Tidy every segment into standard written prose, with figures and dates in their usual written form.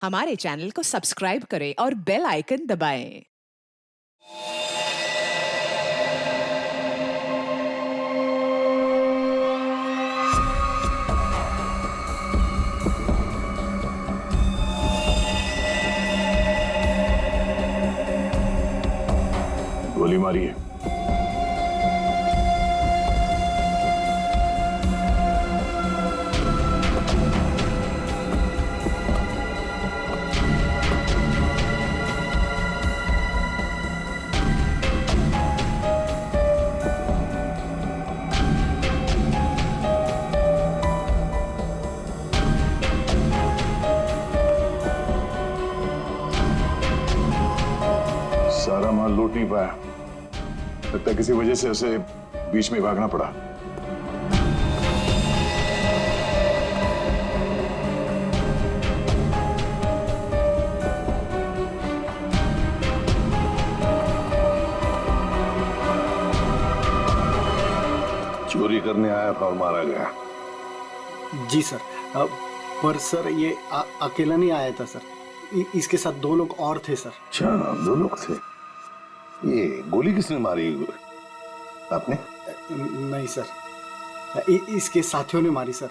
हमारे चैनल को सब्सक्राइब करें और बेल आइकन दबाएं। गोली मारी है। सारा माल लूट नहीं पाया, लगता है किसी वजह से उसे बीच में भागना पड़ा। चोरी करने आया था और मारा गया। जी सर। पर सर ये अकेला नहीं आया था सर, इसके साथ दो लोग और थे सर। अच्छा, दो लोग थे। ये गोली किसने मारी? आपने? नहीं सर, इसके साथियों ने मारी सर।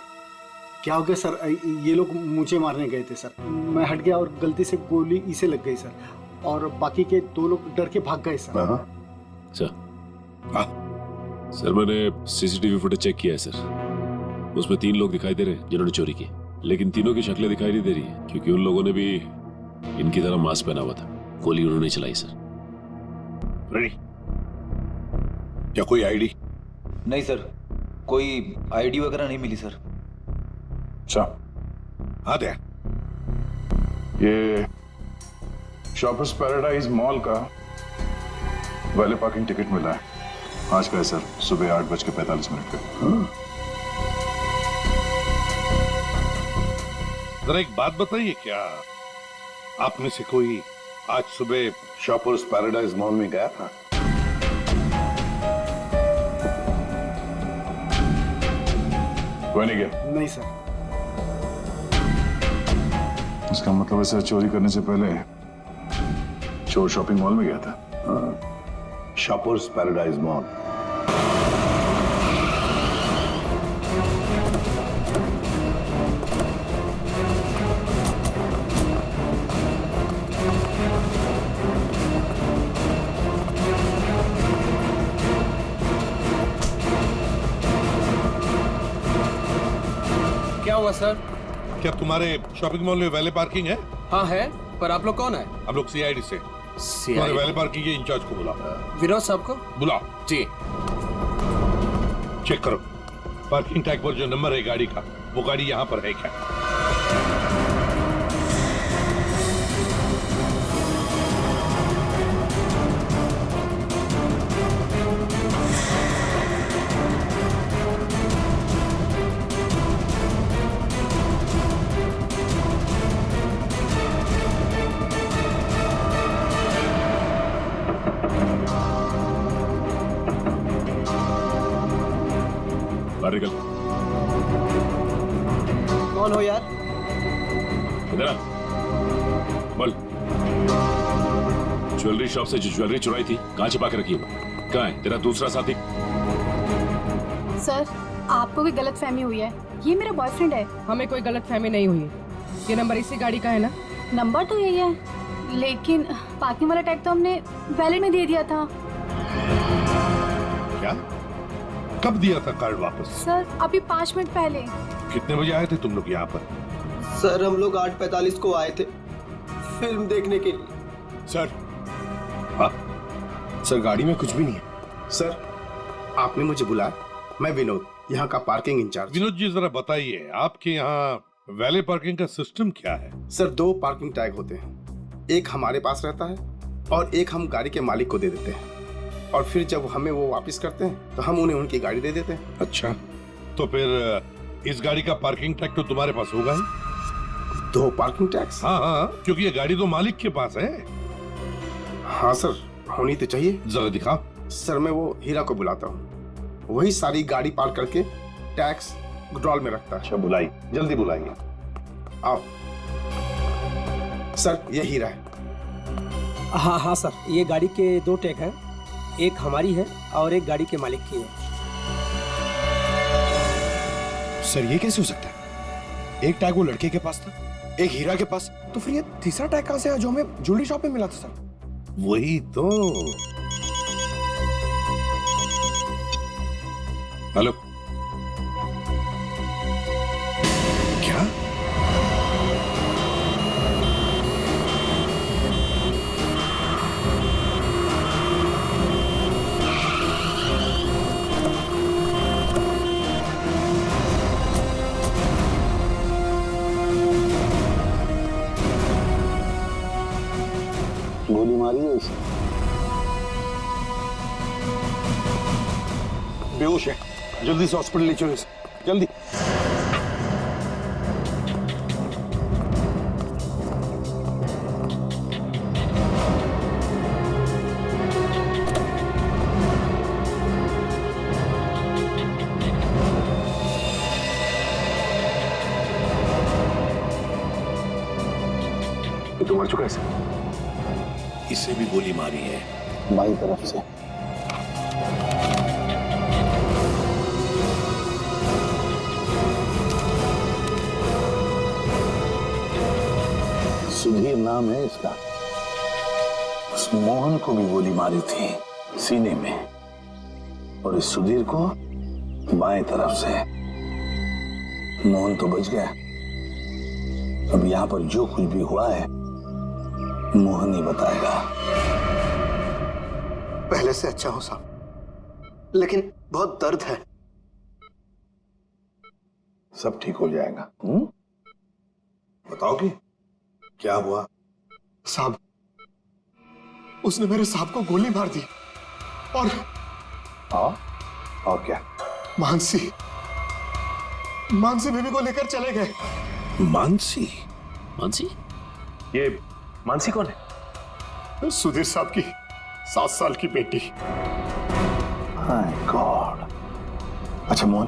क्या हो गया सर, ये लोग मुझे मारने गए थे सर, मैं हट गया और गलती से गोली इसे लग गई सर, और बाकी के दो लोग डर के भाग गए सर। अच्छा, सर मैंने सीसीटीवी फुटेज चेक किया है सर। उसमें 3 लोग दिखाई दे रहे हैं जिन्होंने चोरी की, लेकिन तीनों की शक्लें दिखाई नहीं दे रही है, क्योंकि उन लोगों ने भी इनकी तरह मास्क पहना हुआ था। गोली उन्होंने चलाई सर। रेडी? क्या कोई आईडी? नहीं सर, कोई आईडी वगैरह नहीं मिली सर। अच्छा, हाँ दे। ये शॉपर्स पैराडाइज मॉल का वैले पार्किंग टिकट मिला है। आज का है सर, सुबह 8:45 का। जरा एक बात बताइए, क्या आप में से कोई आज सुबह शॉपर्स पैराडाइज मॉल में गया था? कोई नहीं गया? नहीं सर। इसका मतलब है सर, चोरी करने से पहले चोर शॉपिंग मॉल में गया था। Shoppers paradise mall. क्या हुआ सर? क्या तुम्हारे शॉपिंग मॉल में वैले पार्किंग है? हाँ है, पर आप लोग कौन है? हम लोग सीआईडी से। तुम्हारे वैले पार्किंग के इंचार्ज को बुलाओ। विनोद साहब को बुलाओ। जी। चेक करो पार्किंग टैग पर जो नंबर है गाड़ी का, वो गाड़ी यहाँ पर है क्या? बाहर निकल। कौन हो यार? इधर आ। बोल, ज्वेलरी शॉप से जो ज्वेलरी चुराई थी कहाँ छिपा के रखी है? कहाँ है तेरा दूसरा साथी? सर, आपको भी गलत फहमी हुई है, ये मेरा बॉयफ्रेंड है। हमें कोई गलत फहमी नहीं हुई। ये नंबर इसी गाड़ी का है ना? नंबर तो यही है, लेकिन पार्किंग वाला टैग तो हमने वैलेट में दे दिया था। क्या? कब दिया था कार्ड वापस? सर, अभी 5 मिनट पहले। कितने बजे आए थे तुम लोग यहाँ पर? सर हम लोग 8:45 को आए थे फिल्म देखने के लिए। सर, हाँ? सर गाड़ी में कुछ भी नहीं है। सर, आपने मुझे बुलाया, मैं विनोद, यहाँ का पार्किंग इंचार्ज। विनोद जी जरा बताइए, आपके यहाँ वैले पार्किंग का सिस्टम क्या है? सर, 2 पार्किंग टैग होते हैं, एक हमारे पास रहता है और एक हम गाड़ी के मालिक को दे देते हैं, और फिर जब हमें वो वापस करते हैं तो हम उन्हें उनकी गाड़ी दे देते हैं। अच्छा, तो फिर इस गाड़ी का पार्किंग टैग तो तुम्हारे पास होगा ही? 2 पार्किंग टैक्स? हाँ हाँ, क्योंकि ये गाड़ी तो मालिक के पास है। हाँ सर, होनी तो चाहिए। जरा दिखाओ। सर, मैं वो हीरा को बुलाता हूँ, वही सारी गाड़ी पार्क करके टैक्स ड्रॉल में रखता है। अच्छा, बुलाई, जल्दी बुलाइए। आओ। सर ये हीरा है। हाँ हाँ सर, ये गाड़ी के 2 टैग हैं, एक हमारी है और एक गाड़ी के मालिक की है। सर ये कैसे हो सकता है? एक टैग वो लड़के के पास था, एक हीरा के पास, तो फिर ये तीसरा टैग कहां से आया जो हमें ज्वेलरी शॉप में मिला था सर? वही तो। हेलो, क्या? गोली मारी है इसे। बेहोश है, जल्दी से हॉस्पिटल ले चलो इसे, जल्दी। ये तो मर चुका है सर। इसे भी गोली मारी है। बाई तरफ से। सुधीर नाम है इसका। उस मोहन को भी गोली मारी थी सीने में, और इस सुधीर को बाएं तरफ से। मोहन तो बच गया। अब यहां पर जो कुछ भी हुआ है मोहन ही बताएगा। पहले से अच्छा हो साहब, लेकिन बहुत दर्द है। सब ठीक हो जाएगा। बताओगे क्या हुआ? साहब, उसने मेरे साहब को गोली मार दी और और क्या? मानसी बेबी को लेकर चले गए। मानसी? मानसी? ये मानसी कौन है? सुधीर साहब की 7 साल की बेटी। हाय गॉड। अच्छा मोहन,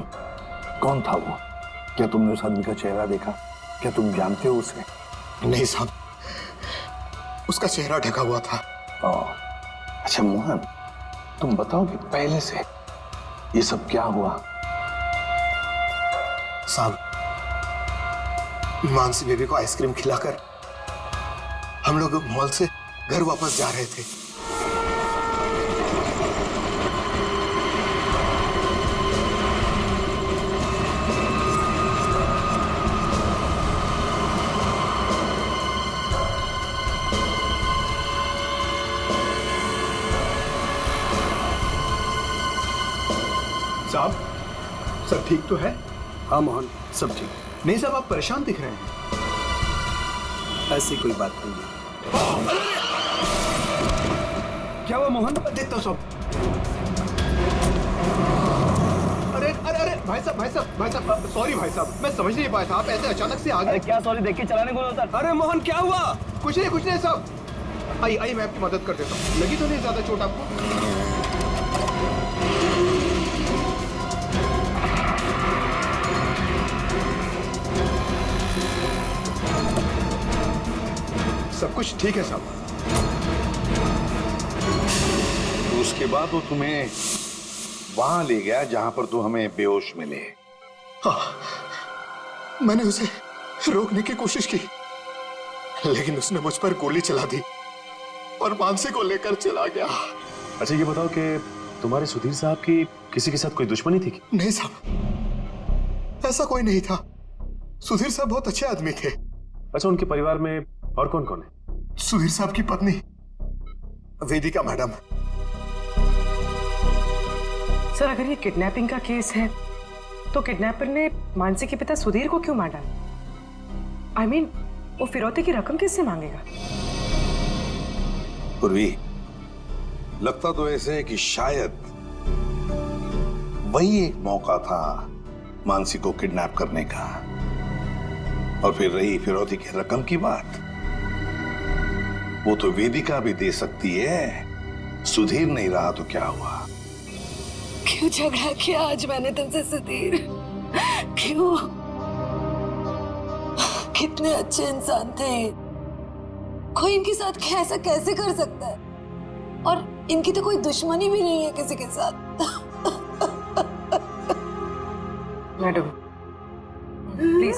कौन था वो? क्या तुमने उस आदमी का चेहरा देखा? क्या तुम जानते हो उसे? नहीं साहब, उसका चेहरा ढका हुआ था। अच्छा मोहन, तुम बताओगे पहले से ये सब क्या हुआ? साहब, मानसी बेबी को आइसक्रीम खिलाकर हम लोग मॉल से घर वापस जा रहे थे। साहब, सब ठीक तो है? हाँ मोहन, सब ठीक। नहीं साहब, आप परेशान दिख रहे हैं। ऐसी कोई बात नहीं है। क्या हुआ मोहन? देखता हूँ सब। अरे अरे अरे भाई साहब, सॉरी भाई साहब, मैं समझ नहीं पाया था, आप ऐसे अचानक से आ गए। क्या सॉरी, देख के चलाने को होता। अरे मोहन, क्या हुआ? कुछ नहीं साहब। आइए मैं आपकी मदद कर देता हूँ। लगी तो नहीं ज्यादा चोट आपको? सब कुछ ठीक है साहब। तो उसके बाद वो तुम्हें वहां ले गया जहां पर तू हमें बेहोश मिले। हाँ, मैंने उसे रोकने की कोशिश की, लेकिन उसने मुझ पर गोली चला दी और मानसी को लेकर चला गया। अच्छा ये बताओ कि तुम्हारे सुधीर साहब की किसी के साथ कोई दुश्मनी थी? नहीं साहब, ऐसा कोई नहीं था। सुधीर साहब बहुत अच्छे आदमी थे। अच्छा, उनके परिवार में और कौन कौन है? सुधीर साहब की पत्नी वेदिका मैडम। सर, अगर ये किडनैपिंग का केस है तो किडनैपर ने मानसी के पिता सुधीर को क्यों मार डाला? I mean, वो फिरौती की रकम किससे मांगेगा? पूर्वी, लगता तो ऐसे है कि शायद वही एक मौका था मानसी को किडनैप करने का। और फिर रही फिरौती की रकम की बात, वो तो वेदिका भी दे सकती है। सुधीर नहीं रहा तो क्या हुआ? क्यों झगड़ा किया आज मैंने तुमसे सुधीर? क्यों? कितने अच्छे इंसान थे, कोई इनके साथ ऐसा कैसे कर सकता है? और इनकी तो कोई दुश्मनी भी नहीं है किसी के साथ। मैडम प्लीज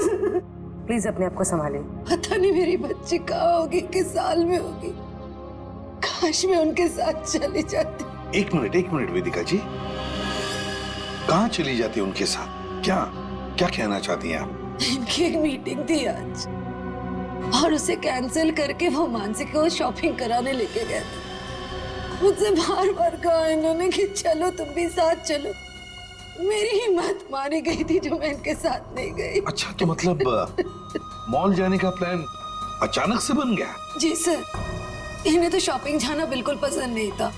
प्लीज अपने आप को संभालिए। पता नहीं मेरी बच्ची कहाँ होगी, किस साल में होगी। काश मैं उनके साथ चली जाती। एक मिनट वेदिका जी, कहाँ चली जाती उनके साथ? क्या क्या कहना चाहती हैं आप? इनकी एक मीटिंग थी आज और उसे कैंसिल करके वो मानसी को शॉपिंग कराने लेके गए थे। मुझसे बार बार कहा इन्होंने कि चलो तुम भी साथ चलो। मेरी हिम्मत मारी गई थी जो मैं इनके साथ नहीं गई। अच्छा, तो मतलब मॉल जाने का प्लान अचानक से बन गया? जी सर, इन्हें तो शॉपिंग जाना बिल्कुल पसंद नहीं था।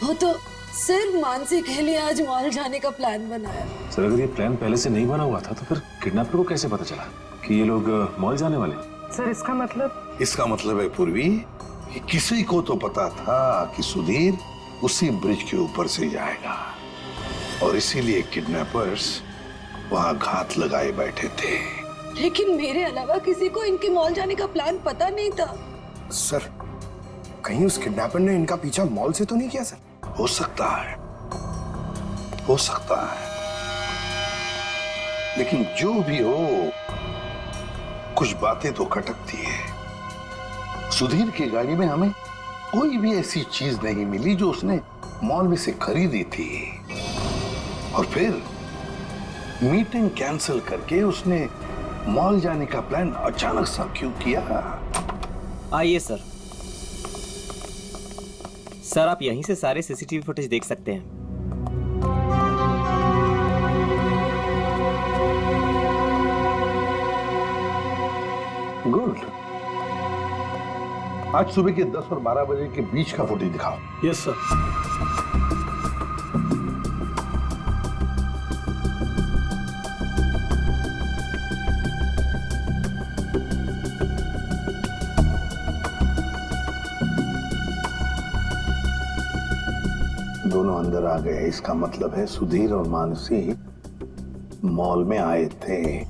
वो तो सिर्फ मानसी के लिए आज मॉल जाने का प्लान बनाया। सर, अगर ये प्लान पहले से नहीं बना हुआ था तो फिर किडनैपर को कैसे पता चला कि ये लोग मॉल जाने वाले? सर इसका मतलब है पूर्वी कि किसी को तो पता था कि सुधीर उसी ब्रिज के ऊपर से जाएगा और इसीलिए किडनैपर्स वहां घात लगाए बैठे थे। लेकिन मेरे अलावा किसी को इनके मॉल जाने का प्लान पता नहीं था। सर, कहीं उस किडनैपर ने इनका पीछा मॉल से तो नहीं किया? सर, हो सकता है, लेकिन जो भी हो, कुछ बातें तो खटकती है। सुधीर की गाड़ी में हमें कोई भी ऐसी चीज नहीं मिली जो उसने मॉल में से खरीदी थी, और फिर मीटिंग कैंसिल करके उसने मॉल जाने का प्लान अचानक सा क्यों किया? आइए सर। सर, आप यहीं से सारे सीसीटीवी फुटेज देख सकते हैं। गुड। आज सुबह के 10 और 12 बजे के बीच का फुटेज दिखाओ। Yes sir. दोनों अंदर आ गए, इसका मतलब है सुधीर और मानसी मॉल में आए थे। ये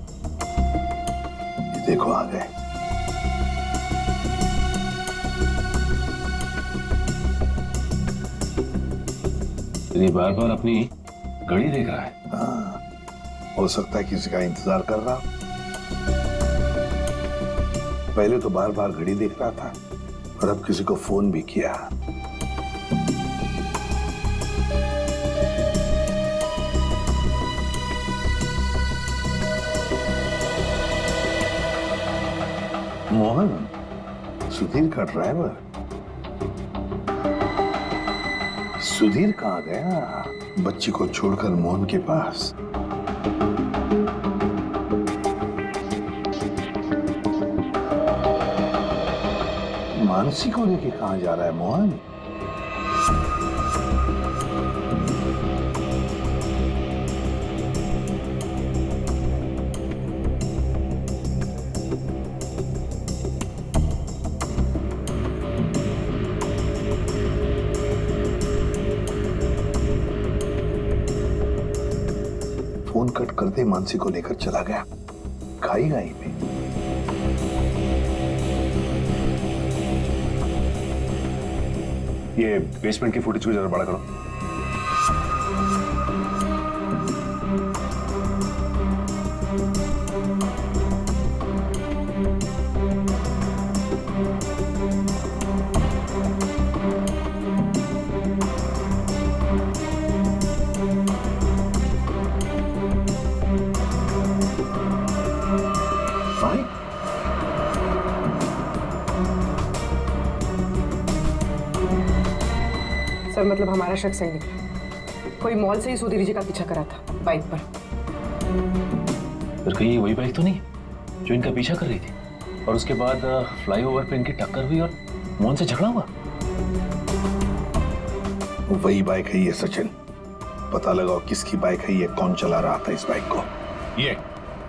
देखो आ गए। ये बार बार अपनी घड़ी देख रहा है। हाँ, हो सकता है किसी का इंतजार कर रहा। पहले तो बार बार घड़ी देख रहा था और अब किसी को फोन भी किया। मोहन, सुधीर का ड्राइवर। सुधीर कहाँ गया? बच्ची को छोड़कर मोहन के पास। मानसी को लेके कहाँ जा रहा है मोहन? फोन कट करते मानसी को लेकर चला गया खाई गाई में। ये बेसमेंट की फुटेज को जरा बड़ा करो। सर, मतलब हमारा शक सही निकला। कोई मॉल से ही सुधीर जी का पीछा करा था बाइक पर। फिर कहीं वही बाइक तो नहीं जो इनका पीछा कर रही थी और उसके बाद फ्लाईओवर पे इनकी टक्कर हुई और मोहन से झगड़ा हुआ? वही बाइक है ये सचिन। पता लगाओ किसकी बाइक है ये, कौन चला रहा था इस बाइक को। ये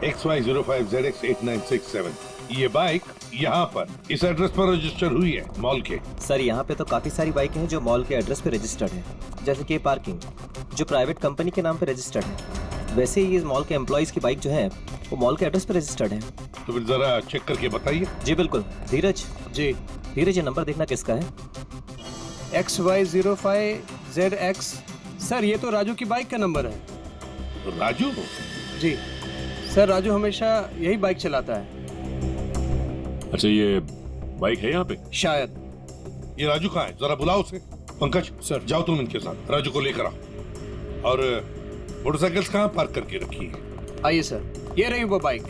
XY05ZX8967 ये बाइक यहाँ पर इस एड्रेस पर रजिस्टर हुई है मॉल के। सर, यहाँ पे तो काफी सारी बाइकें हैं जो मॉल के एड्रेस पे रजिस्टर्ड है, जैसे कि पार्किंग जो प्राइवेट कंपनी के नाम पे रजिस्टर्ड है। वैसे ही इस मॉल के एम्प्लॉइज की बाइक जो है वो मॉल के एड्रेस पे रजिस्टर्ड है। तो फिर जरा चेक करके बताइए। जी बिल्कुल। धीरज जी। धीरज, ये नंबर देखना किसका है? XY05ZX। सर ये तो राजू की बाइक का नंबर है। राजू? जी सर, राजू हमेशा यही बाइक चलाता है। अच्छा, ये बाइक है यहाँ पे? शायद। ये राजू कहाँ है? जरा बुलाओ उसे। पंकज सर, जाओ तुम इनके साथ, राजू को लेकर आओ। और मोटरसाइकिल्स कहाँ पार्क करके रखी है? आइए सर, ये रही वो बाइक।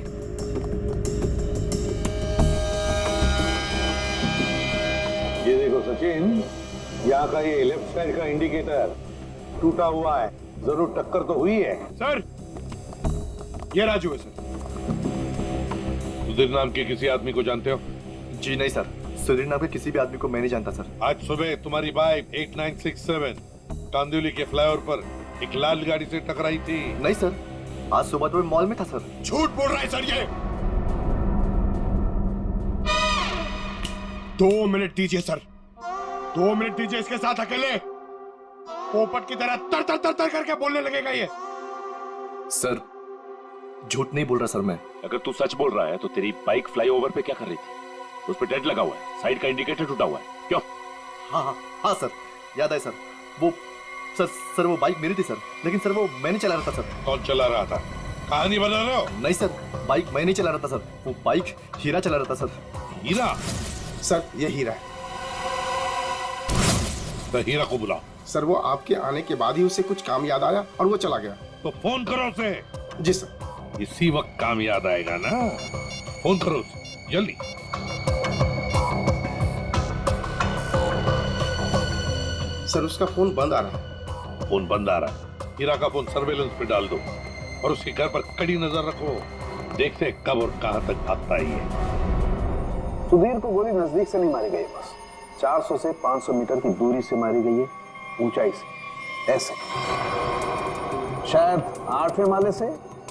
ये देखो सचिन, यहाँ का ये लेफ्ट साइड का इंडिकेटर टूटा हुआ है। जरूर टक्कर तो हुई है। सर, ये राजू है सर। सुधीर नाम के किसी आदमी को जानते हो? जी नहीं सर, सुधीर नाम के किसी भी आदमी को मैं नहीं जानता सर। आज सुबह तुम्हारी बाइक 8967 कांदिवली के फ्लाईओवर पर एक लाल गाड़ी से टकराई थी। नहीं सर, आज सुबह तो मैं मॉल में था सर। झूठ बोल रहा है सर ये। 2 मिनट दीजिए सर, 2 मिनट दीजिए इसके साथ अकेले। पोपट की तरह तर तर तर तर करके बोलने लगेगा ये। सर, झूठ नहीं बोल रहा सर मैं। अगर तू सच बोल रहा है तो तेरी बाइक फ्लाईओवर पे क्या कर रही थी? उस पे डेंट लगा हुआ है, साइड का इंडिकेटर टूटा हुआ है। क्यों? हाँ सर, याद है सर। वो सर वो बाइक मेरी थी सर, लेकिन सर वो मैं नहीं चला रहा था सर। कौन चला रहा था? कहानी बना रहे हो? नहीं सर, बाइक मैं नहीं चला रहा था सर, वो बाइक हीरा चला रहा था सर। हीरा? सर ये हीरा है। तो हीरा को बुलाओ। सर वो आपके आने के बाद ही उसे कुछ काम याद आया और वो चला गया। तो फोन करो उसे। जी सर। इसी वक्त काम याद आएगा ना, फोन करो उसे जल्दी। सर उसका फोन बंद आ रहा है। फोन बंद आ रहा है? हीरा का फोन सर्वेलेंस पे डाल दो और उसके घर पर कड़ी नजर रखो। देखते हैं कब और कहां तक भागता है ये। सुधीर को गोली नजदीक से नहीं मारी गई, बस 400 से 500 मीटर की दूरी से मारी गई है, ऊंचाई से, ऐसे शायद 8वें माले से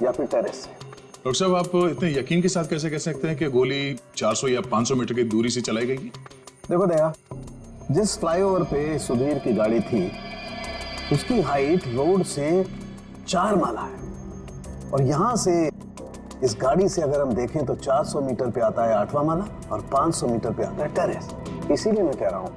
या फिर टेरेस से। डॉक्टर साहब, आप इतने यकीन के साथ कैसे कह सकते हैं कि गोली 400 या 500 मीटर की दूरी से चलाई गई? देखो दया, जिस फ्लाईओवर पे सुधीर की गाड़ी थी उसकी हाइट रोड से 4 माला है, और यहां से इस गाड़ी से अगर हम देखें तो 400 मीटर पे आता है 8वां माला और 500 मीटर पे आता है टेरेस। इसीलिए मैं कह रहा हूं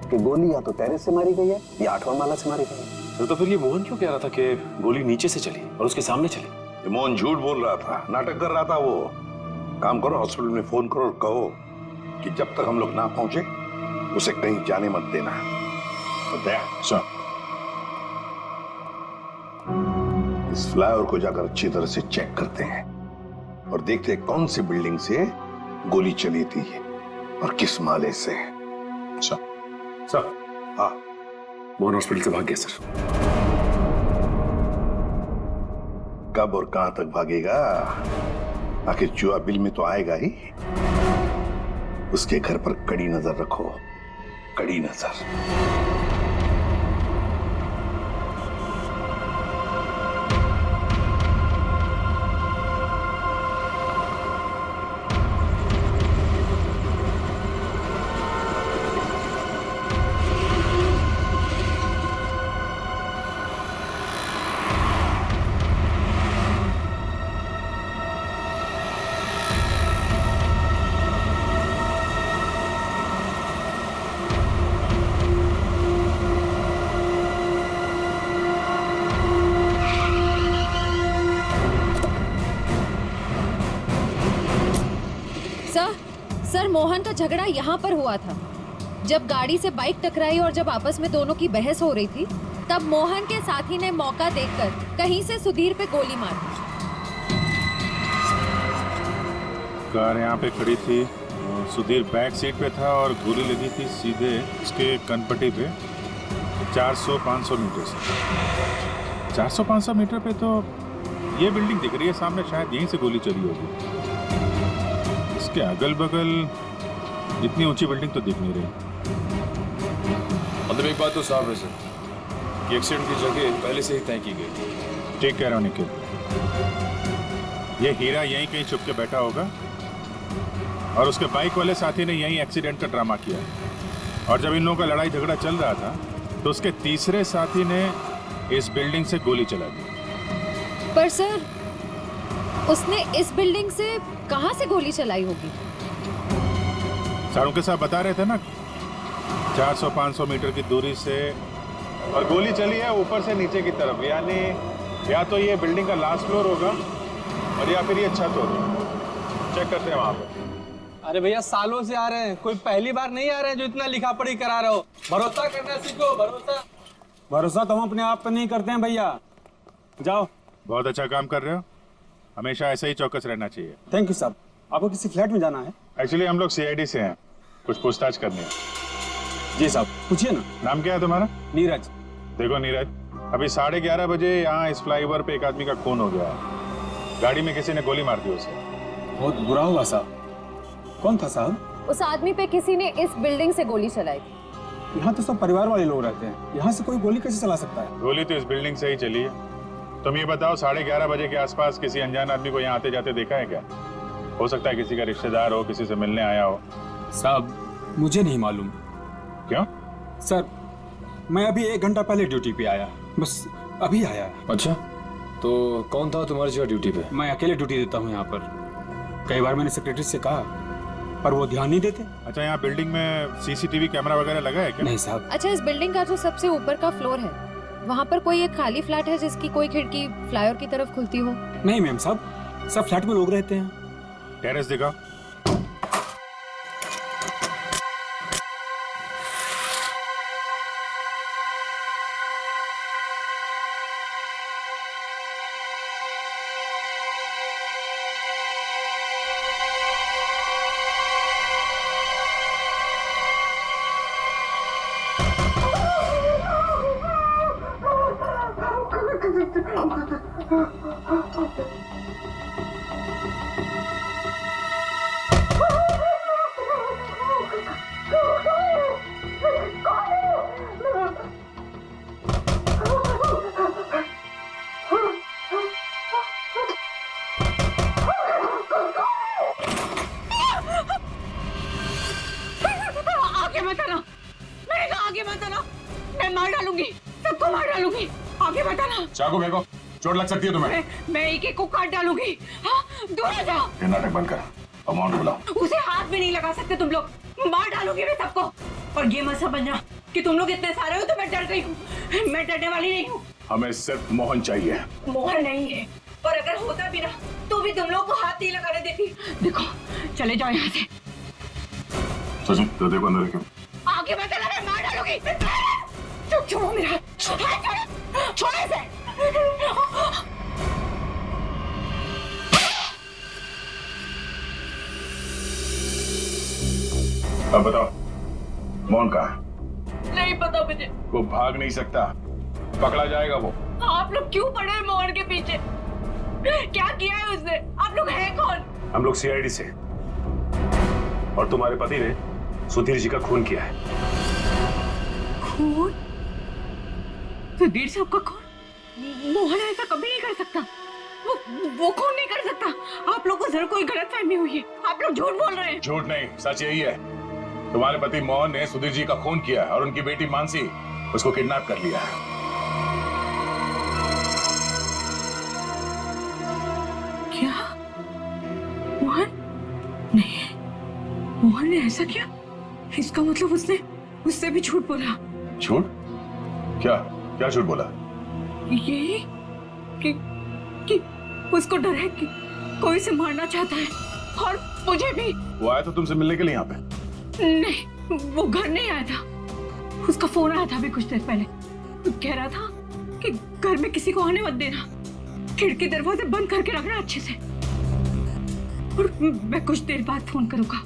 कि गोली या तो टेरेस से मारी गई है या 8वां माला से मारी गई है। तो फिर ये मोहन क्यों कह रहा था कि गोली नीचे से चली और उसके सामने चली? ये मोहन झूठ बोल रहा था, नाटक कर रहा था वो। काम करो, हॉस्पिटल में फोन करो और कहो कि जब तक हम लोग ना पहुंचे उसे कहीं जाने मत देना। दया सर, इस फ्लाईओवर को जाकर अच्छी तरह से चेक करते हैं और देखते हैं कौन सी बिल्डिंग से गोली चली थी और किस माले से। सर। हाँ, मोहन हॉस्पिटल से भाग गया सर। कब और कहां तक भागेगा? आखिर चुहा बिल में तो आएगा ही। उसके घर पर कड़ी नजर रखो, कड़ी नजर। सर, मोहन का झगड़ा यहाँ पर हुआ था। जब गाड़ी से बाइक टकराई और जब आपस में दोनों की बहस हो रही थी, तब मोहन के साथी ने मौका देखकर कहीं से सुधीर पे गोली मार दी। कार यहाँ पे खड़ी थी, सुधीर बैक सीट पे था और गोली लगी थी सीधे इसके कनपट्टी पे 400-500 मीटर से। 400-500 मीटर पे तो ये बिल्डिंग दिख रही है सामने, शायद यहीं से गोली चली होगी। इसके अगल बगल इतनी ऊंची बिल्डिंग तो दिख नहीं रही। मतलब एक बात तो साफ है सर, कि एक्सीडेंट की जगह पहले से ही तय की गई। ठीक कह रहा हूँ निखिल, ये हीरा यहीं कहीं छुप के बैठा होगा और उसके बाइक वाले साथी ने यहीं एक्सीडेंट का ड्रामा किया। और जब इन लोगों का लड़ाई झगड़ा चल रहा था तो उसके तीसरे साथी ने इस बिल्डिंग से गोली चला दी। पर सर, उसने इस बिल्डिंग से कहाँ से गोली चलाई होगी? सारों के साथ बता रहे थे ना 400-500 मीटर की दूरी से, और गोली चली है ऊपर से नीचे की तरफ, यानी या तो ये बिल्डिंग का लास्ट फ्लोर होगा और या फिर ये छत होगी। चेक करते हैं वहां पे। अरे भैया सालों से आ रहे हैं, कोई पहली बार नहीं आ रहे हैं जो इतना लिखा पढ़ी करा रहे हो। भरोसा करना सीखो, भरोसा। भरोसा तो हम अपने आप पे नहीं करते हैं भैया। जाओ। बहुत अच्छा काम कर रहे हो, हमेशा ऐसे ही चौकस रहना चाहिए। थैंक यू साहब। आपको किसी फ्लैट में जाना है? एक्चुअली हम लोग CID से हैं, कुछ पूछताछ करनी है। जी साहब, पूछिए ना। नाम क्या है तुम्हारा? नीरज। देखो नीरज, अभी 11:30 बजे यहाँ इस फ्लाईओवर पे एक आदमी का खून हो गया है। गाड़ी में किसी ने गोली मार दी उसे। बहुत बुरा हुआ साहब। कौन था साहब? उस आदमी पे किसी ने इस बिल्डिंग से गोली चलाई। यहाँ तो सब परिवार वाले लोग रहते हैं, यहाँ से कोई गोली कैसे चला सकता है? गोली तो इस बिल्डिंग से ही चली है। तुम ये बताओ 11:30 बजे के आसपास किसी अनजान आदमी को यहाँ आते जाते देखा है क्या? हो सकता है किसी का रिश्तेदार हो, किसी से मिलने आया हो। साहब मुझे नहीं मालूम। क्यों? सर मैं अभी 1 घंटा पहले ड्यूटी पे आया, बस अभी आया। अच्छा, तो कौन था तुम्हारी जगह ड्यूटी पे? मैं अकेले ड्यूटी देता हूँ यहाँ पर। कई बार मैंने सेक्रेटरी से कहा पर वो ध्यान नहीं देते। अच्छा, यहाँ बिल्डिंग में CCTV कैमरा वगैरह लगा है क्या? नहीं साहब। अच्छा, इस बिल्डिंग का जो सबसे ऊपर का फ्लोर है, वहाँ पर कोई एक खाली फ्लैट है जिसकी कोई खिड़की फ्लाईओवर की तरफ खुलती हो? नहीं मैम साहब, सब फ्लैट में लोग रहते हैं। टेरेस दिखाओ। आगे मत आना, मैंने कहा आगे मत आना, मैं मार डालूंगी, सबको मार डालूंगी, आगे मत आना। चाकू फेंको, चोट लग सकती है तुम्हें। मैं एक को काट डालूंगी। हाँ, दूर हो जाओ। ये नाटक बंद कर, अमाउंट बुलाओ। उसे हाथ भी नहीं लगा सकते तुम लोग, मार डालूंगी मैं सबको। और ये मत समझना कि तुम लोग इतने सारे हो तो मैं डर गई हूँ, मैं डरने वाली नहीं हूँ। हमें सिर्फ मोहन चाहिए। मोहन नहीं है, और अगर होता भी ना तो भी तुम लोग को हाथ नहीं लगाने देती। देखो, चले जाओ यहाँ से। सचिन, तो देखो अंदर क्यों? आगे मत आना, मैं मार डालूंगी। छोड़ो मेरा हाथ, छोड़ो, छोड़ो इसे। अब बताओ, मोहन कहाँ है? नहीं पता मुझे। वो भाग नहीं सकता, पकड़ा जाएगा वो। आप लोग क्यों पड़े हैं मोहन के पीछे? क्या किया है उसने? आप लोग हैं कौन? हम लोग CID से, और तुम्हारे पति ने सुधीर जी का खून किया है। खून? सुधीर साहब का खून? मोहन ऐसा कभी नहीं कर सकता। वो खून नहीं कर सकता। आप लोग को जरूर कोई गलतफहमी हुई है, आप लोग झूठ बोल रहे हैं। झूठ नहीं, सच यही है। तुम्हारे पति मोहन ने सुधीर जी का खून किया है और उनकी बेटी मानसी उसको किडनैप कर लिया है। क्या? मोहन? नहीं, मोहन ने ऐसा किया? इसका मतलब उसने उससे भी झूठ बोला। झूठ? क्या क्या झूठ बोला? यही कि उसको डर है कि कोई से मारना चाहता है, और मुझे भी। वो आया था तुमसे मिलने के लिए यहाँ पे? नहीं, वो घर नहीं आया था। उसका फोन आया था अभी कुछ देर पहले। वो कह रहा था कि घर में किसी को आने मत देना, खिड़की दरवाजे बंद करके रखना अच्छे से, और मैं कुछ देर बाद फोन करूंगा।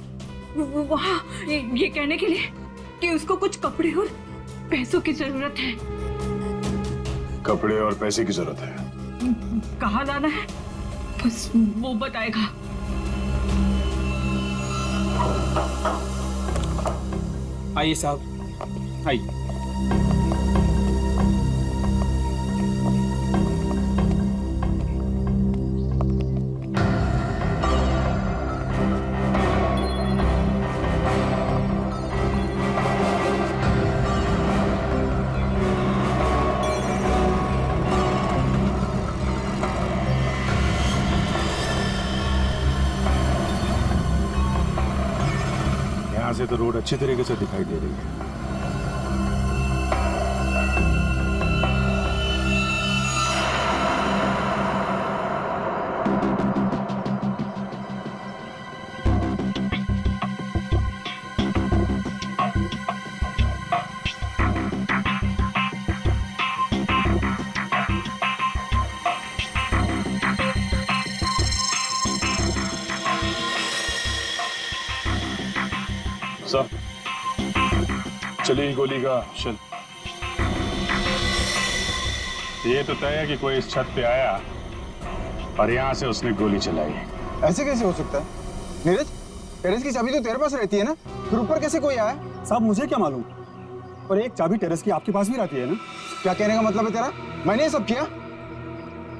वहाँ ये कहने के लिए कि उसको कुछ कपड़े और पैसों की जरूरत है। कपड़े और पैसे की जरूरत है? कहाँ लाना है बस वो बताएगा। आइए साहब, आइए। तो रोड अच्छी तरीके से दिखाई दे रही है। सर, चली गोली का शल। ये तो तय है कि कोई इस छत पे आया और यहाँ से उसने गोली चलाई। ऐसे कैसे हो सकता है? नीरज, टेरेस की चाबी तो तेरे पास रहती है ना, फिर ऊपर कैसे कोई आया? साहब मुझे क्या मालूम, पर एक चाबी टेरेस की आपके पास भी रहती है ना। क्या कहने का मतलब है तेरा? मैंने ये सब किया?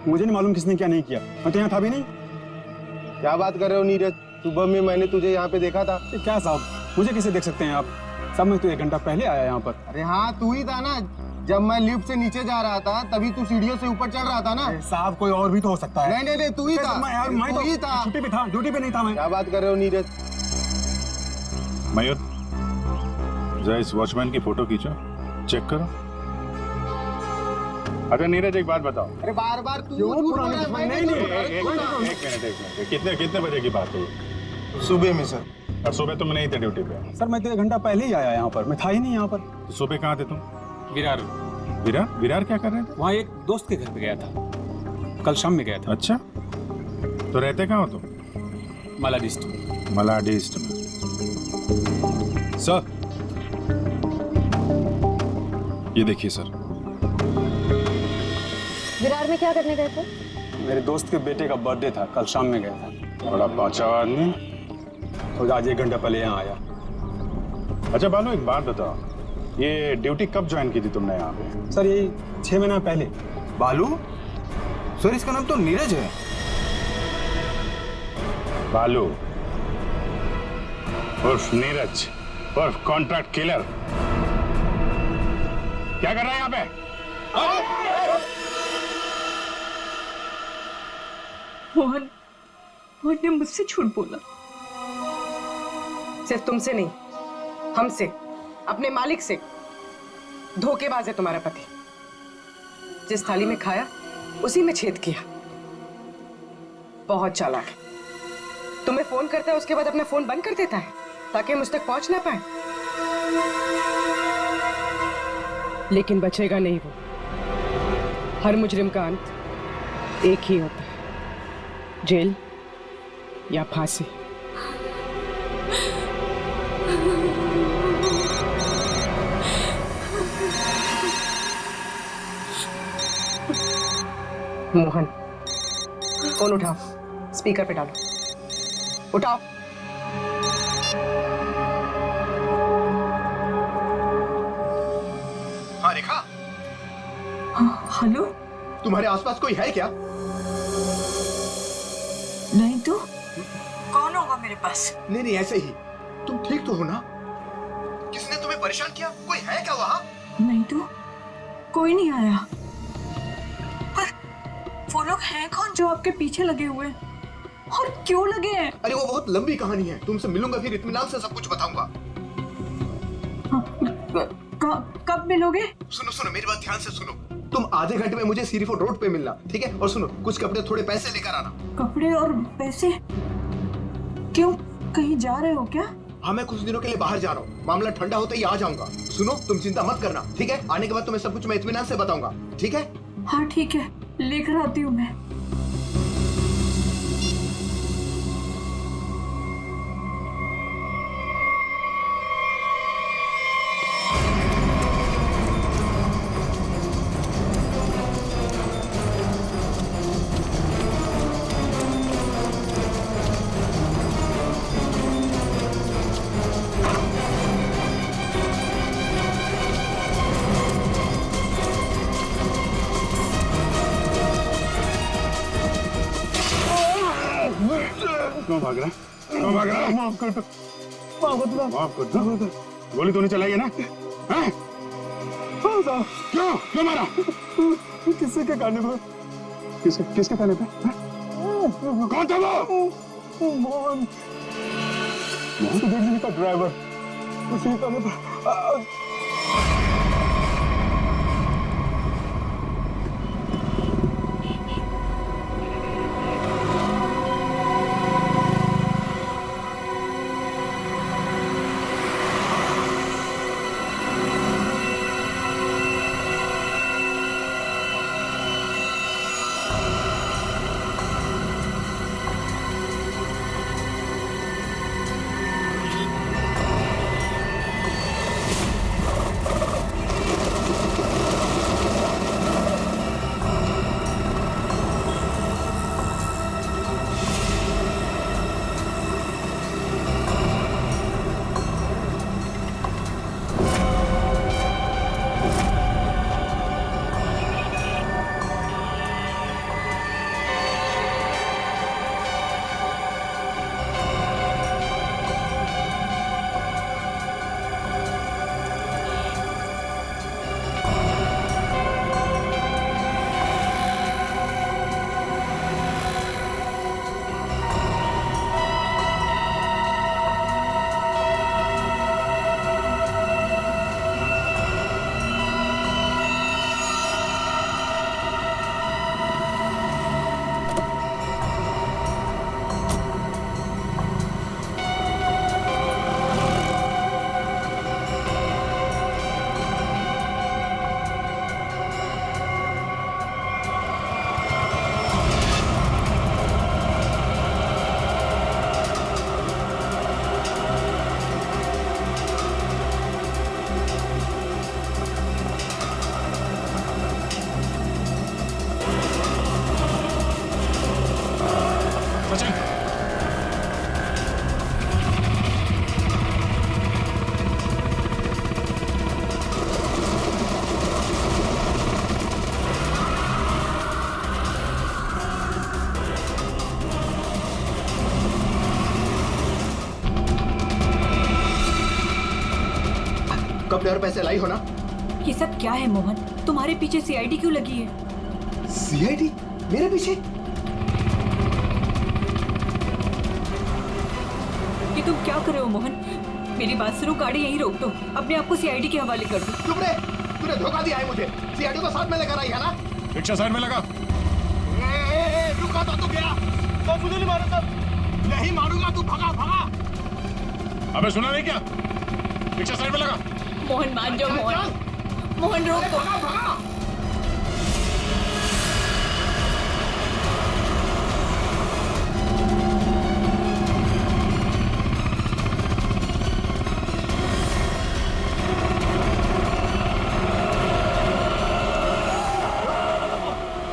मुझे नहीं मालूम किसने क्या नहीं किया, मैं तो यहाँ था भी नहीं। क्या बात कर रहे हो नीरज? सुबह में मैंने तुझे यहाँ पे देखा था। क्या साहब, मुझे कैसे देख सकते हैं आप? साहब मैं तो 1 घंटा पहले आया यहाँ पर। अरे हाँ, तू ही था ना। जब मैं लिफ्ट से नीचे जा रहा था तभी तू सीढ़ियों से ऊपर चढ़ रहा था ना। साहब कोई और भी तो हो सकता है। नहीं, तू ही था। मैं तू ही था। छुट्टी पे था, ड्यूटी पे नहीं था मैं। क्या बात कर रहे हो नीरज? मयूर, जरा इस वॉचमैन की फोटो खींचो, चेक करो। अच्छा नीरज, एक बात बताओ। अरे बार तू नहीं, कितने बजे की बात है ये? सुबह में सर। और सुबह तुम नहीं थे ड्यूटी पे? सर मैं तो 1 घंटा पहले ही आया यहाँ पर, मैं था ही नहीं यहाँ पर। तो सुबह कहाँ थे तुम? विरार क्या कर रहे थे? वहाँ एक दोस्त के घर पे गया था, कल शाम में गया था। अच्छा, तो रहते कहाँ हो तुम? मलाडिस्ट में। सर, ये देखिए सर। विरार में क्या करने गए थे? मेरे दोस्त के बेटे का बर्थडे था, कल शाम में गया था। बड़ा पांचा आदमी, तो आज 1 घंटा पहले यहाँ आया। अच्छा बालू, एक बात बताओ, ये ड्यूटी कब ज्वाइन की थी तुमने यहाँ पे? सर ये 6 महीना पहले। बालू? सर इसका नाम तो नीरज है। बालू उर्फ नीरज उर्फ कॉन्ट्रैक्ट किलर, क्या कर रहा है यहाँ पे? मोहन ने मुझसे झूठ बोला। सिर्फ तुमसे नहीं, हमसे, अपने मालिक से। धोखेबाज है तुम्हारा पति। जिस थाली में खाया उसी में छेद किया। बहुत चालाक है। तुम्हें फोन करता है, उसके बाद अपना फोन बंद कर देता है ताकि मुझ तक पहुंच ना पाए। लेकिन बचेगा नहीं वो। हर मुजरिम का अंत एक ही होता है, जेल या फांसी। मोहन, फोन उठाओ, स्पीकर पे डालो। उठाओ। हाँ रेखा, हेलो, तुम्हारे आसपास कोई है क्या? नहीं तो कौन होगा मेरे पास? नहीं ऐसे ही। तुम ठीक तो हो ना? किसने तुम्हें परेशान किया? कोई है क्या वहाँ? नहीं तो कोई नहीं आया। पर वो लोग हैं कौन जो आपके पीछे लगे हुए हैं? और क्यों लगे हैं? अरे वो बहुत लंबी कहानी है, तुमसे मिलूंगा फिर इत्मीनान से सब कुछ बताऊंगा। कब मिलोगे? सुनो मेरी बात ध्यान से सुनो। तुम आधे घंटे में मुझे सीरीफोर्ड रोड पे मिलना, ठीक है? और सुनो, कुछ कपड़े थोड़े पैसे लेकर आना। कपड़े और पैसे? क्यों, कहीं जा रहे हो क्या? हाँ, मैं कुछ दिनों के लिए बाहर जा रहा हूँ। मामला ठंडा होते ही आ जाऊंगा। सुनो, तुम चिंता मत करना, ठीक है? आने के बाद तुम्हें सब कुछ मैं इत्मीनान से बताऊंगा, ठीक है? हाँ ठीक है, लेकर आती हूँ मैं। क्यों भाग रहा? माफ कर दो। गोली तो नहीं चलाई है ना? क्यों मारा? किसके कहने पर? किसके कहने पे? कौन था वो? मोहन, सुधीर जी का ड्राइवर। उसी का मैं कपड़े और पैसे लाई हो ना? ये सब क्या है मोहन? तुम्हारे पीछे सीआईडी क्यों लगी है? सीआईडी मेरे पीछे? ये तुम क्या कर रहे हो मोहन? मेरी बात सुनो, गाड़ी यहीं रोक दो, अपने आप को सीआईडी के हवाले कर दो। चुप रे, तूने धोखा दिया है मुझे। सीआईडी को साथ में लेकर आई है ना? रिक्शा साइड में लगा। रुका तो गया। तो मुझे नहीं मारूंगा, नहीं मारूंगा, तू भगा भगा। अबे सुना नहीं क्या? रिक्शा साइड में लगा। मोहन मान जाओ मोहन, मोहन रोक दो।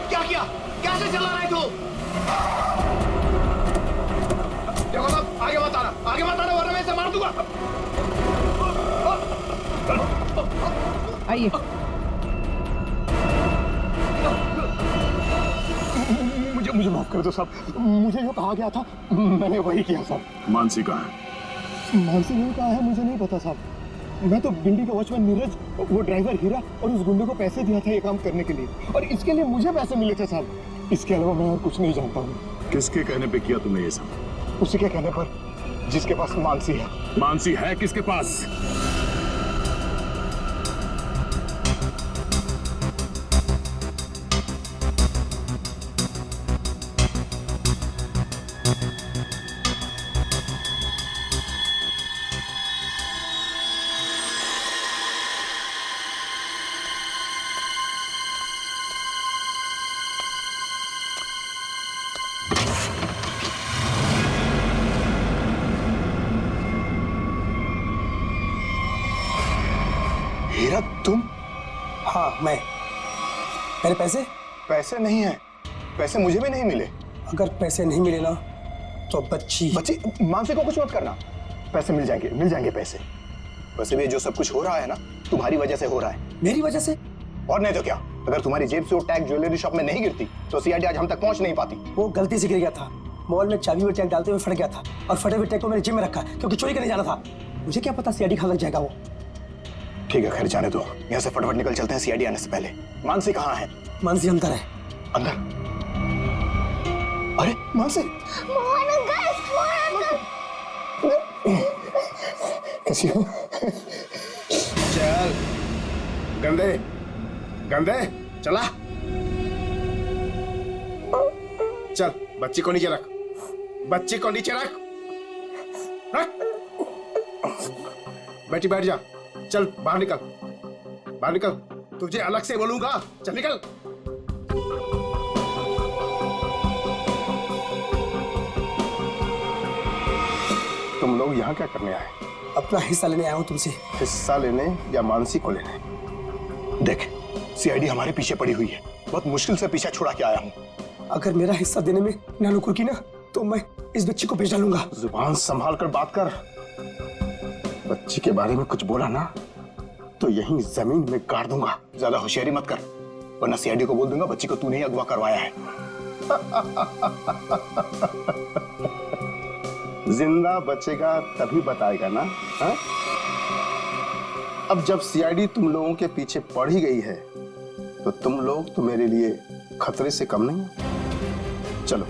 क्या किया? कैसे चला रहा है तू? देखो साहब, आगे मत आना वरना मैं इसे मार दूंगा। आइए। मुझे माफ कर दो साहब, मुझे जो कहा गया था मैंने वही किया साहब। मानसी कहाँ है? मानसी नहीं कहा है, मुझे नहीं पता साहब। मैं तो गिंडी के वॉचमैन नीरज, वो ड्राइवर हीरा और उस गुंडे को पैसे दिया था ये काम करने के लिए, और इसके लिए मुझे पैसे मिले थे साहब। इसके अलावा मैं और कुछ नहीं जानता हूँ। किसके कहने पे किया तुमने ये सब? उसी के कहने पर, जिसके पास मानसी है। मानसी है किसके पास? हीरा तुम? हाँ मैं। मेरे पैसे? पैसे नहीं है, पैसे मुझे भी नहीं मिले। अगर पैसे नहीं मिले ना तो बच्ची मानसी को कुछ मत करना, पैसे मिल जाएंगे पैसे। वैसे भी जो सब कुछ हो रहा है ना तुम्हारी वजह से हो रहा है। मेरी वजह से? और नहीं तो क्या, अगर तुम्हारी जेब से वो टैग ज्वेलरी शॉप में नहीं गिरती तो सीआईडी आज हम तक पहुंच नहीं पाती। वो गलती से गिर गया था, मॉल में चाबी में टैग डालते हुए फट गया था, और फटे हुए टैग को मैंने जेब में रखा क्योंकि चोरी करने जाना था। मुझे क्या पता सीआईडी कहाँ लग जाएगा वो। ठीक है, खैर जाने दो, यहाँ से फटाफट निकल चलते हैं सीआईडी आने से पहले। मानसी कहाँ है? मानसी अंदर है। अंदर? अरे मानसी! कैसी हो? चल गंदे गंदे चला चल, बच्ची को नीचे रख, बच्ची को नीचे रख, रख। बेटी बैठ जा, चल बाहर निकल, बाहर निकल, तुझे अलग से बोलूंगा, चल निकल। तुम लोग यहाँ क्या करने आए? अपना हिस्सा लेने आया हूँ तुमसे। हिस्सा लेने या मानसी को लेने? देख, सीआईडी हमारे पीछे पड़ी हुई है, बहुत मुश्किल से पीछा छुड़ा के आया हूँ। अगर मेरा हिस्सा देने में नानुकुर की ना, तो मैं इस बच्ची को बेच डालूंगा। जुबान संभाल कर बात कर। बच्ची के बारे में कुछ बोला ना तो यहीं जमीन में गाड़ दूंगा। ज्यादा होशियारी मत कर, वरना सीआईडी को बोल दूंगा बच्ची को तूने ही अगवा करवाया है। जिंदा बचेगा तभी बताएगा ना, हा? अब जब सीआईडी तुम लोगों के पीछे पड़ ही गई है तो तुम लोग तो मेरे लिए खतरे से कम नहीं। चलो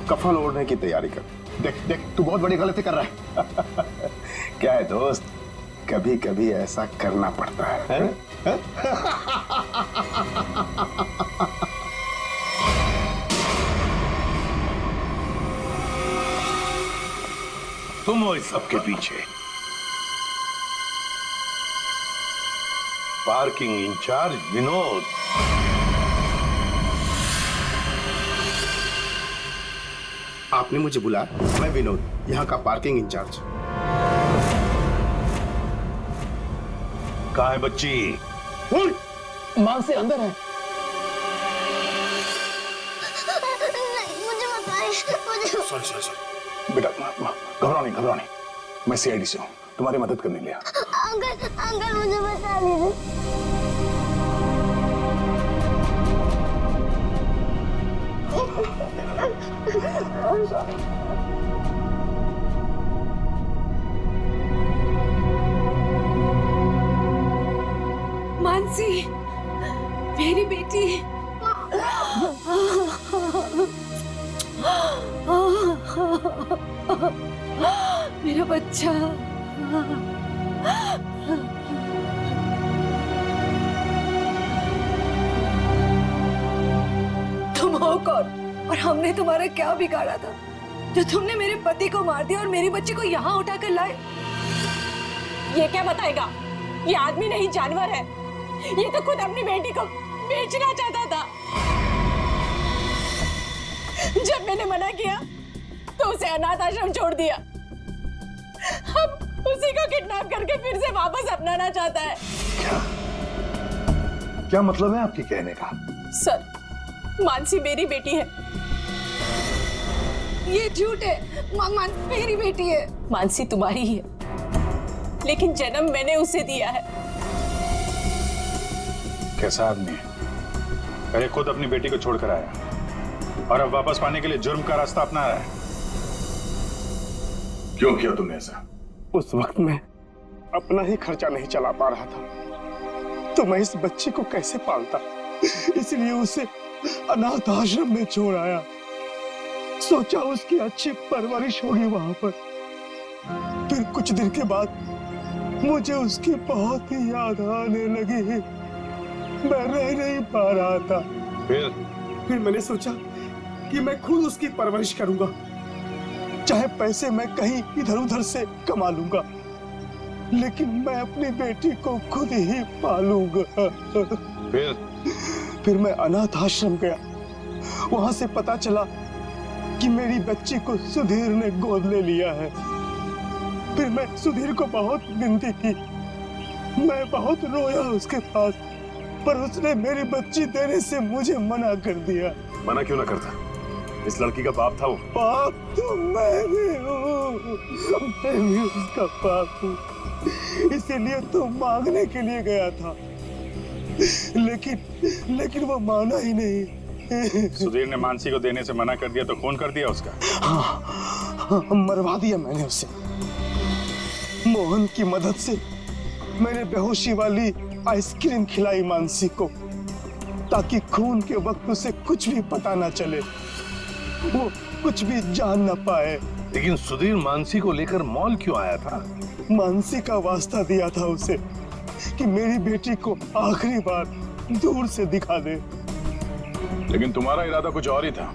कफन ओढ़ने की तैयारी कर। देख देख, तू बहुत बड़ी गलती कर रहा है। क्या है दोस्त, कभी कभी ऐसा करना पड़ता है? तुम हो इस सबके पीछे। Parking incharge Vinod. आपने मुझे बुलाया? मैं विनोद, यहाँ का पार्किंग इंचार्ज। कहाँ है बच्ची? मानसी अंदर है। मुझे बताइए, सॉरी सॉरी सॉरी बेटा, घबराओ नहीं घबराओ नहीं, मैं सीआईडी से हूँ, तुम्हारी मदद करने लिया। अंकल अंकल मुझे बता दीजिए। मानसी मेरी बेटी। मेरा बच्चा। तुम हो कौन और हमने तुम्हारा क्या बिगाड़ा था जो तुमने मेरे पति को मार दिया और मेरी बच्ची को यहाँ उठा कर लाए? ये क्या बताएगा? ये आदमी नहीं जानवर है। ये तो खुद अपनी बेटी को बेचना चाहता था। जब मैंने मना किया तो उसे अनाथ आश्रम छोड़ दिया। अब उसी को किडनैप करके फिर से वापस अपनाना चाहता है। क्या मतलब है आपके कहने का? सर, मानसी मेरी बेटी है। ये झूठ है। मेरी बेटी है। मानसी तुम्हारी ही है, लेकिन जन्म मैंने उसे दिया है। कैसा आदमी है? पहले खुद अपनी बेटी को छोड़कर आया और अब वापस पाने के लिए जुर्म का रास्ता अपना रहा है। क्यों किया तुमने ऐसा? उस वक्त मैं अपना ही खर्चा नहीं चला पा रहा था तो मैं इस बच्ची को कैसे पालता, इसलिए उसे अनाथ आश्रम में छोड़ आया। सोचा उसकी अच्छी परवरिश होगी वहां पर। फिर कुछ दिन के बाद मुझे उसकी बहुत ही याद आने लगी। मैं रह नहीं पा रहा था। फिर मैंने सोचा कि मैं खुद उसकी परवरिश करूंगा, चाहे पैसे मैं कहीं इधर उधर से कमा लूंगा, लेकिन मैं अपनी बेटी को खुद ही पालूंगा। फिर मैं अनाथ आश्रम गया। वहां से पता चला कि मेरी बच्ची को सुधीर ने गोद ले लिया है। फिर मैं सुधीर को बहुत विनती की, मैं बहुत रोया उसके पास, पर उसने मेरी बच्ची देने से मुझे मना कर दिया। मना क्यों ना करता? इस लड़की का बाप था वो। बाप तो मैं भी हूँ, मैं भी उसका बाप हूँ, इसीलिए तो मांगने के लिए गया था, लेकिन वो माना ही नहीं। सुधीर ने मानसी को देने से मना कर दिया तो खून कर दिया उसका? हाँ, मरवा दिया मैंने उसे। मोहन की मदद से मैंने बेहोशी वाली आइसक्रीम खिलाई मानसी को, ताकि खून के वक्त उसे कुछ भी पता ना चले, वो कुछ भी जान ना पाए। लेकिन सुधीर मानसी को लेकर मॉल क्यों आया था? मानसी का वास्ता दिया था उसे कि मेरी बेटी को आखिरी बार दूर से दिखा दे। लेकिन तुम्हारा इरादा कुछ और ही था।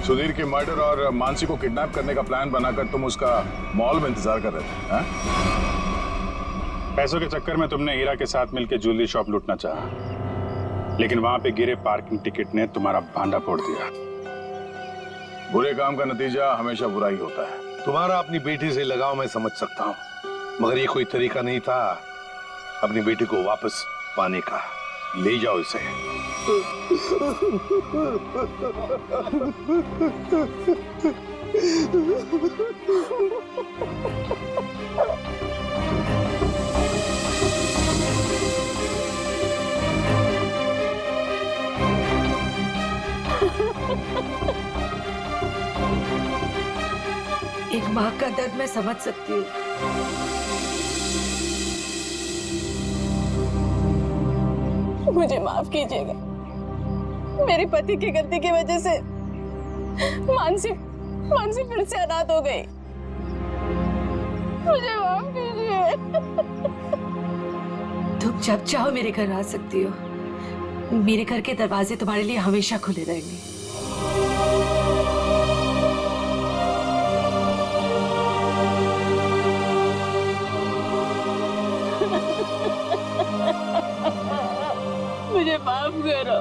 सुधीर के मर्डर और मानसी को किडनैप करने का प्लान बनाकर तुम उसका मॉल में इंतजार कर रहे थे, हाँ? पैसों के चक्कर में तुमने हीरा के साथ मिलकर ज्वेलरी शॉप लूटना चाहा, लेकिन वहां पे गिरे पार्किंग टिकट ने तुम्हारा भांडा फोड़ दिया। बुरे काम का नतीजा हमेशा बुरा ही होता है। तुम्हारा अपनी बेटी से लगाव मैं समझ सकता हूँ, मगर ये कोई तरीका नहीं था अपनी बेटी को वापस पाने का। ले जाओ इसे। एक माँ का दर्द मैं समझ सकती हूँ। मुझे माफ कीजिएगा, मेरे पति की गलती की वजह से मानसी फिर से अनाथ हो गई। मुझे माफ कीजिए। तुम जब चाहो मेरे घर आ सकती हो। मेरे घर के दरवाजे तुम्हारे लिए हमेशा खुले रहेंगे। मुझे माफ करो।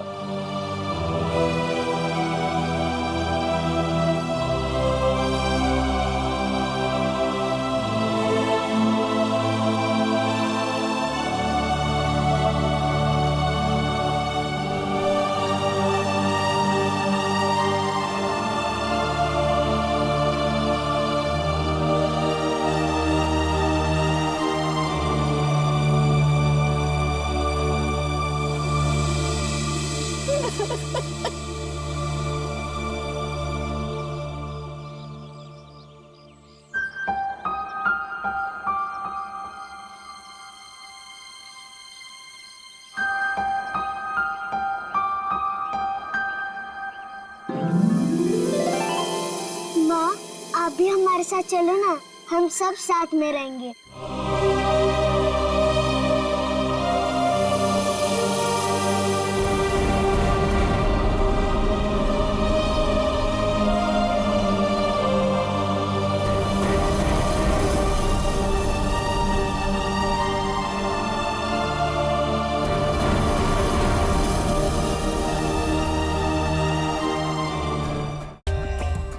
माँ, आप भी हमारे साथ चलो ना, हम सब साथ में रहेंगे।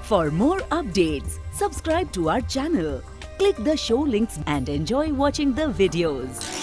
For more updates, subscribe to our channel, click the show links and enjoy watching the videos.